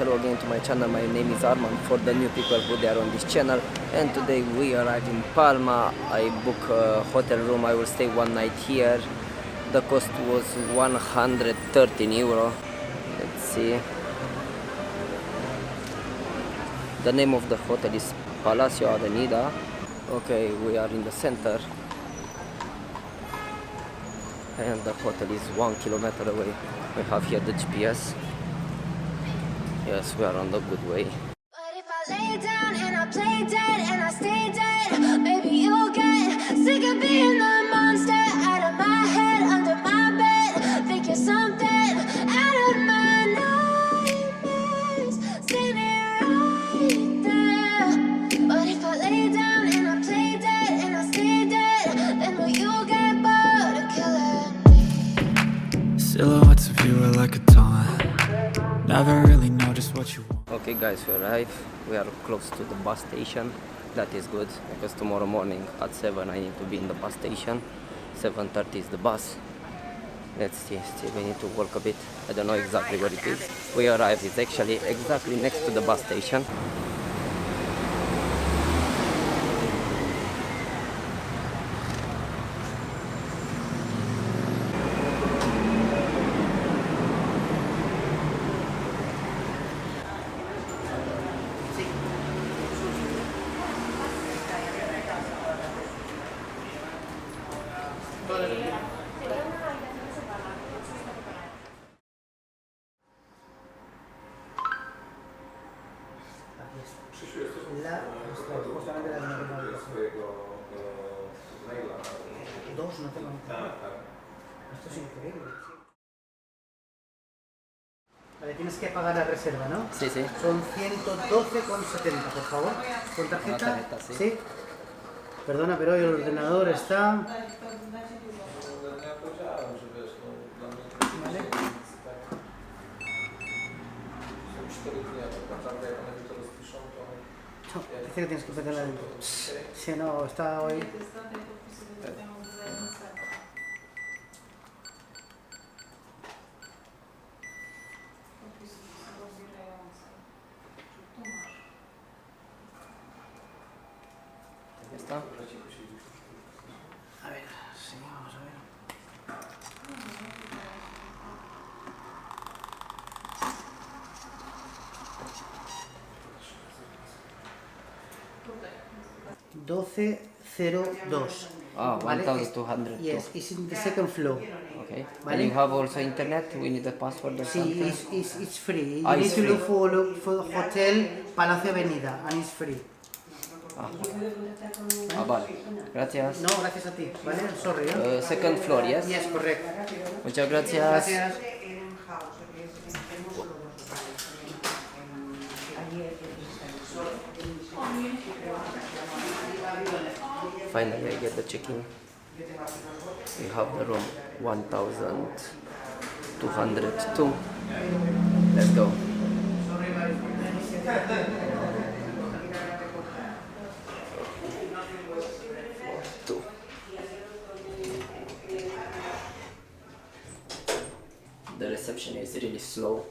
Hello again to my channel. My name is Arman for the new people who are on this channel, and today we arrived in Palma. I booked a hotel room. I will stay one night here. The cost was 113 euro. Let's see. The name of the hotel is Palacio, Avenida. Okay, we are in the center. And the hotel is 1 kilometer away. We have here the GPS. Yes, we are on the good way. But if I lay down and I play dead and I stay dead, maybe you'll get sick of being the monster out of my head, under my bed. Think you're something out of my nightmares, standing right there. But if I lay down and I play dead and I stay dead, then will you get bored of killing me? Silhouettes of you are like a taunt. Never really know just what you want. Okay guys, we arrived. We are close to the bus station. That is good because tomorrow morning at 7 I need to be in the bus station. 7:30 is the bus. Let's see, we need to walk a bit. I don't know exactly where it is. We arrived, it's actually exactly next to the bus station. Justamente la que no tengo dos no tengo. Esto es increíble. Vale, tienes que pagar la reserva, ¿no? Sí, sí. Son 112,70, por favor. ¿Con tarjeta? Tarjeta, sí. Sí. Perdona, pero hoy el ordenador está... Vale. No, dice que tienes que meterla adentro. Si no, está hoy... ¿Ya está? A ver, sí, vamos a ver. 1202. Ah, Vale, 1200. Yes, it's in the second floor. Okay. Vale. And you have also internet? We need a password or See, something? it's free. You Ah, need it's to free. look for the hotel Palacio Avenida, and it's free. Ah, vale. Gracias. No, gracias a ti, ¿vale? Sorry, ¿eh? Second floor, yes? Yes, correcto. Muchas gracias. Gracias. Finally, I get the check-in. We have the room 1202. Let's go. Two. The reception is really slow.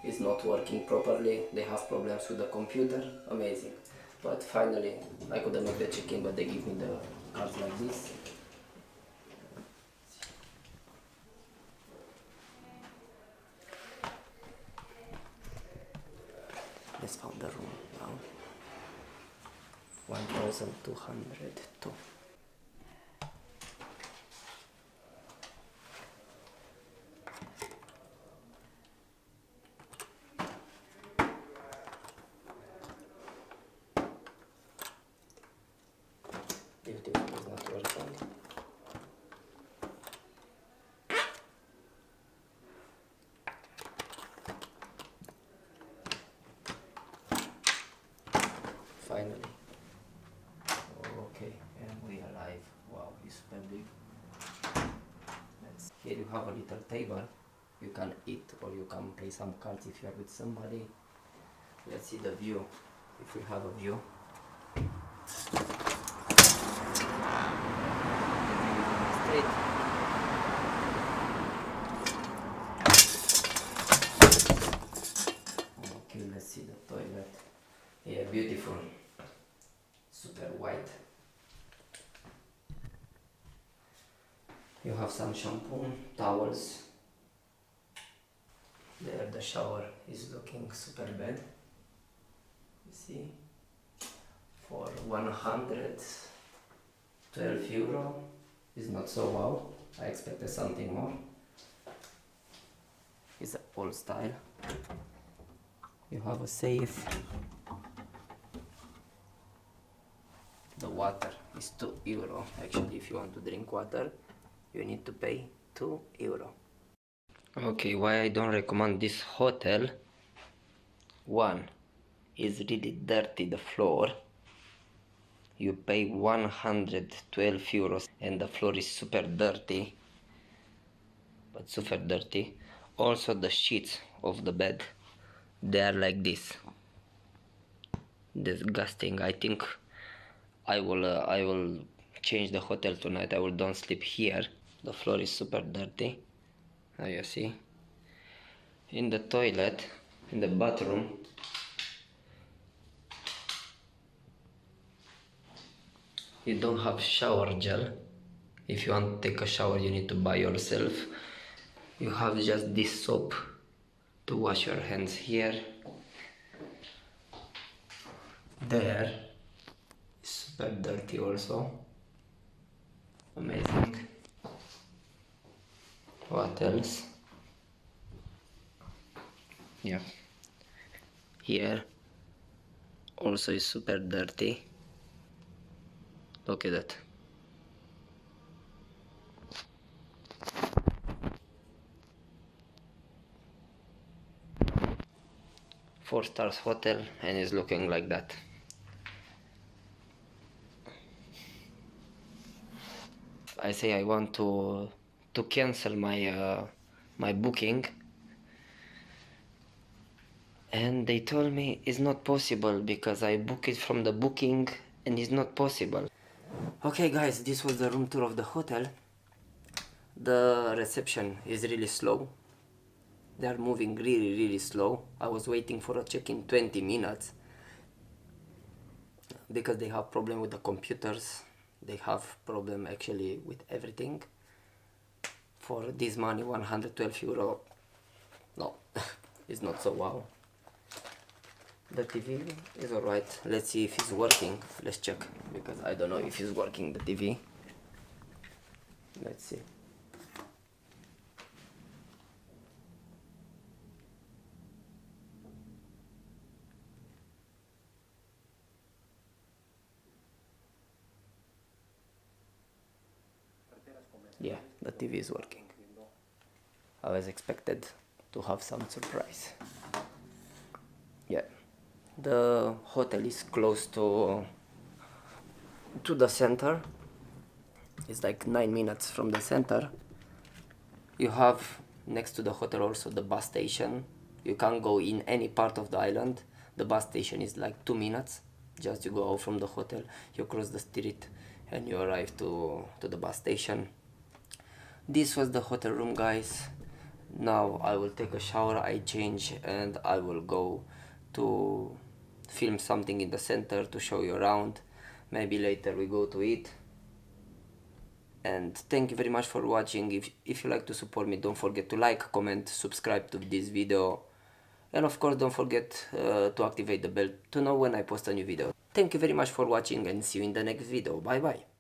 It's not working properly. They have problems with the computer. Amazing. But finally, I couldn't make the check-in, but they give me the cards like this. Let's found the room now. 1202. If this is not working. Finally. Okay, and we arrive. Wow, it's super big. Here you have a little table. You can eat or you can play some cards if you are with somebody. Let's see the view. If we have a view. Straight. Okay, let's see the toilet. Yeah, beautiful. Super white. You have some shampoo, towels. There the shower is looking super bad. You see? For 112 euro is not so wow. I expected something more. It's old style. You have a safe. The water is 2 euro. Actually, if you want to drink water, you need to pay 2 euro. Okay, why I don't recommend this hotel? One, is really dirty the floor. You pay 112 euros and the floor is super dirty. But super dirty. Also the sheets of the bed, they are like this. Disgusting. I think I will change the hotel tonight. I will don't sleep here. The floor is super dirty. Now you see. In the toilet, in the bathroom, you don't have shower gel. If you want to take a shower, you need to buy yourself. You have just this soap to wash your hands here. There is super dirty also. Amazing. What else? Yeah. Here also is super dirty. Look at that. Four stars hotel and it's looking like that. I say I want to cancel my booking, and they told me it's not possible because I booked it from the booking and it's not possible. Okay guys, this was the room tour of the hotel. The reception is really slow. They are moving really slow. I was waiting for a check-in 20 minutes because they have problem with the computers. They have problem actually with everything. For this money, 112 euro, no, it's not so wow. The TV is alright. Let's see if it's working. Let's check because I don't know if it's working, the TV. Let's see. Yeah, the TV is working. I was expected to have some surprise. Yeah, the hotel is close to the center. It's like 9 minutes from the center. You have next to the hotel also the bus station. You can't go in any part of the island. The bus station is like 2 minutes. Just you go out from the hotel, you cross the street and you arrive to the bus station. This was the hotel room, guys. Now I will take a shower, I change, and I will go to film something in the center to show you around. Maybe later we go to eat. And thank you very much for watching. If you like to support me, don't forget to like, comment, subscribe to this video. And of course don't forget to activate the bell to know when I post a new video. Thank you very much for watching and see you in the next video. Bye bye.